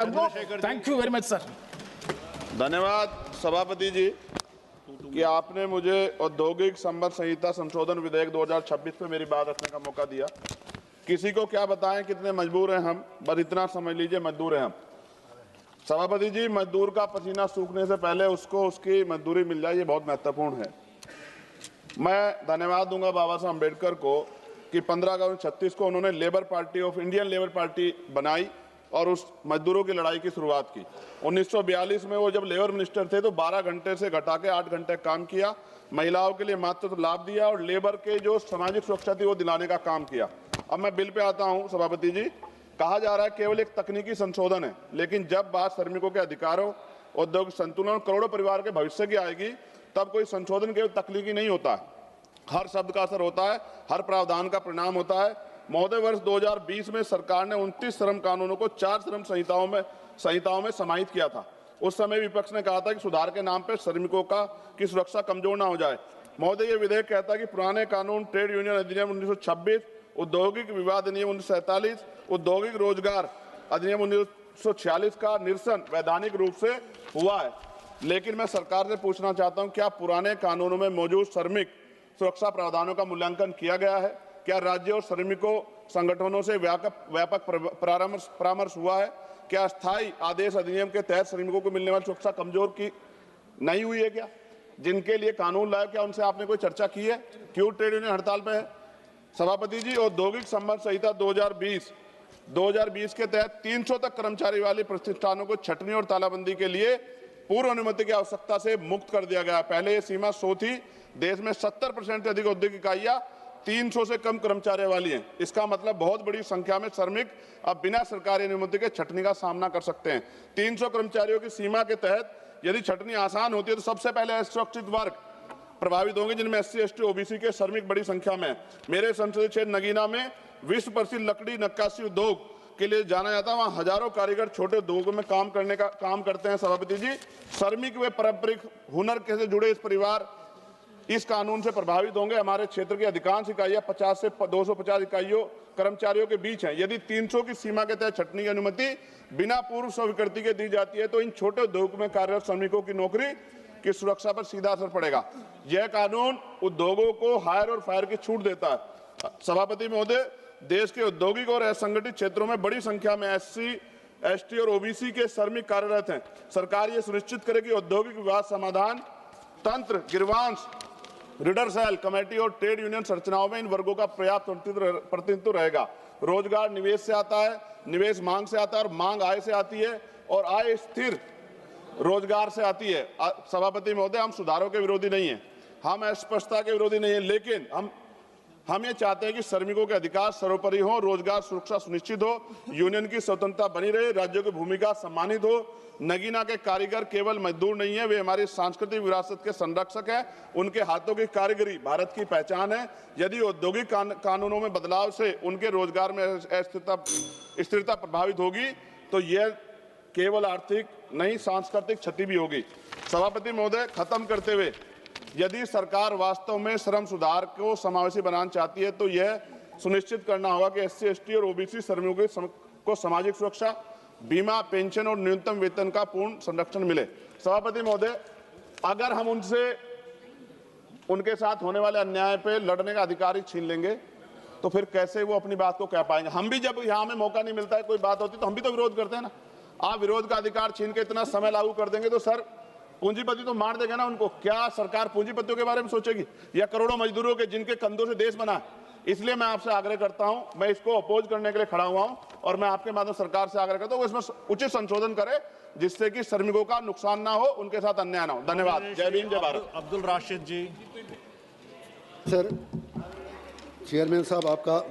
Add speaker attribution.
Speaker 1: Thank you very much sir.
Speaker 2: धन्यवाद सभापति जी कि आपने मुझे औद्योगिक संबंध संहिता संशोधन विधेयक 2026 पे मेरी बात रखने का मौका दिया। किसी को क्या बताएं कितने मजबूर हैं हम, बस इतना समझ लीजिए मजदूर हैं हम। सभापति जी, मजदूर का पसीना सूखने से पहले उसको उसकी मजदूरी मिल जाए, ये बहुत महत्वपूर्ण है। मैं धन्यवाद दूंगा बाबा साहब अम्बेडकर को कि 15 अगस्त 36 को उन्होंने labour party of Indian labour party बनाई और उस मजदूरों की लड़ाई की शुरुआत की। 1942 में वो जब लेबर मिनिस्टर थे तो 12 घंटे से घटा के 8 घंटे काम किया, महिलाओं के लिए मातृत्व लाभ दिया और लेबर के जो सामाजिक सुरक्षा थी वो दिलाने का काम किया। अब मैं बिल पे आता हूं सभापति जी। कहा जा रहा है केवल एक तकनीकी संशोधन है, लेकिन जब बात श्रमिकों के अधिकारों, औद्योगिक संतुलन और करोड़ों परिवार के भविष्य की आएगी तब कोई संशोधन केवल तकनीकी नहीं होता है, हर शब्द का असर होता है, हर प्रावधान का परिणाम होता है। महोदय, वर्ष 2020 में सरकार ने 29 श्रम कानूनों को 4 श्रम संहिताओं में समाहित किया था। उस समय विपक्ष ने कहा था कि सुधार के नाम पर श्रमिकों की सुरक्षा कमजोर ना हो जाए। महोदय, ये विधेयक कहता है कि पुराने कानून ट्रेड यूनियन अधिनियम 1926, औद्योगिक विवाद अधिनियम 1947, औद्योगिक रोजगार अधिनियम 1946 का निरसन वैधानिक रूप से हुआ है। लेकिन मैं सरकार से पूछना चाहता हूं, क्या पुराने कानूनों में मौजूद श्रमिक सुरक्षा प्रावधानों का मूल्यांकन किया गया है? क्या राज्य और श्रमिकों संगठनों से व्यापक परामर्श हुआ है? क्या स्थायी आदेश अधिनियम के तहत श्रमिकों को मिलने वाली सुरक्षा कमजोर की नहीं हुई है? क्या जिनके लिए कानून लाया, क्या उनसे आपने कोई चर्चा की है? क्यों ट्रेड यूनियन हड़ताल पे है? सभापति जी, औद्योगिक संबंध संहिता 2020 के तहत 300 तक कर्मचारी वाले प्रतिष्ठानों को छटनी और तालाबंदी के लिए पूर्व अनुमति की आवश्यकता से मुक्त कर दिया गया। पहले ये सीमा 100 थी। देश में 70% से अधिक औद्योगिक इकाइयां 300 से कम कर्मचारियों वाली हैं। इसका मतलब बहुत बड़ी संख्या में श्रमिक अब बिना सरकारी अनुमति के छटनी का सामना कर सकते हैं। 300 कर्मचारियों की सीमा के तहत यदि छटनी आसान होती है तो सबसे पहले असुरक्षित वर्ग प्रभावित होंगे, जिनमें SC, ST, OBC के श्रमिक बड़ी संख्या में। मेरे संसदीय क्षेत्र नगीना में विश्व प्रसिद्ध लकड़ी नक्काशी उद्योग के लिए जाना जाता है। वहाँ हजारों कारीगर छोटे उद्योगों में काम करते हैं। सभापति जी, श्रमिक व पारंपरिक हुनर से जुड़े इस परिवार इस कानून से प्रभावित होंगे। हमारे क्षेत्र की अधिकांश इकाइयां 50 से 250 इकाइयों कर्मचारियों के बीच हैं। यदि 300 की सीमा के तहत छटनी की अनुमति बिना पूर्व स्वीकृति के दी जाती है तो इन छोटे उद्योग में कार्यरत श्रमिकों की नौकरी की सुरक्षा पर सीधा असर पड़ेगा। यह कानून उद्योगों को हायर और फायर की छूट देता है। सभापति महोदय, देश के औद्योगिक और असंगठित क्षेत्रों में बड़ी संख्या में SC, ST और OBC के श्रमिक कार्यरत हैं। सरकार ये सुनिश्चित करे कि औद्योगिक विवाद समाधान तंत्र, गिरवांश, रीडर सेल, कमेटी और ट्रेड यूनियन संरचनाओं में इन वर्गों का पर्याप्त प्रतिनिधित्व रहेगा। रोजगार निवेश से आता है, निवेश मांग से आता है और मांग आय से आती है और आय स्थिर रोजगार से आती है। सभापति महोदय, हम सुधारों के विरोधी नहीं हैं, हम अस्पष्टता के विरोधी नहीं हैं, लेकिन हम ये चाहते हैं कि श्रमिकों के अधिकार सर्वोपरि हो, रोजगार सुरक्षा सुनिश्चित हो, यूनियन की स्वतंत्रता बनी रहे, राज्यों की भूमिका सम्मानित हो। नगीना के कारीगर केवल मजदूर नहीं है, वे हमारी सांस्कृतिक विरासत के संरक्षक हैं। उनके हाथों की कारीगरी भारत की पहचान है। यदि औद्योगिक कानूनों में बदलाव से उनके रोजगार में स्थिरता प्रभावित होगी तो यह केवल आर्थिक नहीं, सांस्कृतिक क्षति भी होगी। सभापति महोदय, खत्म करते हुए, यदि सरकार वास्तव में श्रम सुधार को समावेशी बनाना चाहती है तो यह सुनिश्चित करना होगा कि SC, ST और OBC श्रमिकों को सामाजिक सुरक्षा, बीमा, पेंशन और न्यूनतम वेतन का पूर्ण संरक्षण मिले। सभापति महोदय, अगर हम उनके साथ होने वाले अन्याय पे लड़ने का अधिकार ही छीन लेंगे तो फिर कैसे वो अपनी बात को कह पाएंगे? हम भी जब यहाँ हमें मौका नहीं मिलता है, कोई बात होती तो हम भी तो विरोध करते हैं ना। आप विरोध का अधिकार छीन के इतना समय लागू कर देंगे तो सर पूंजीपति तो मार देगा ना उनको। क्या सरकार पूंजीपतियों के बारे में सोचेगी या करोड़ों मजदूरों के जिनके कंधों से देश बना है? इसलिए मैं आपसे आग्रह करता हूं, मैं इसको अपोज करने के लिए खड़ा हुआ हूं और मैं आपके माध्यम सरकार से आग्रह करता हूं इसमें उचित संशोधन करे जिससे कि श्रमिकों का नुकसान ना हो, उनके साथ अन्याय ना हो। धन्यवाद। जय भीम, जय भारत।
Speaker 3: अब्दुल राशिद जी।
Speaker 4: सर, चेयरमैन साहब आपका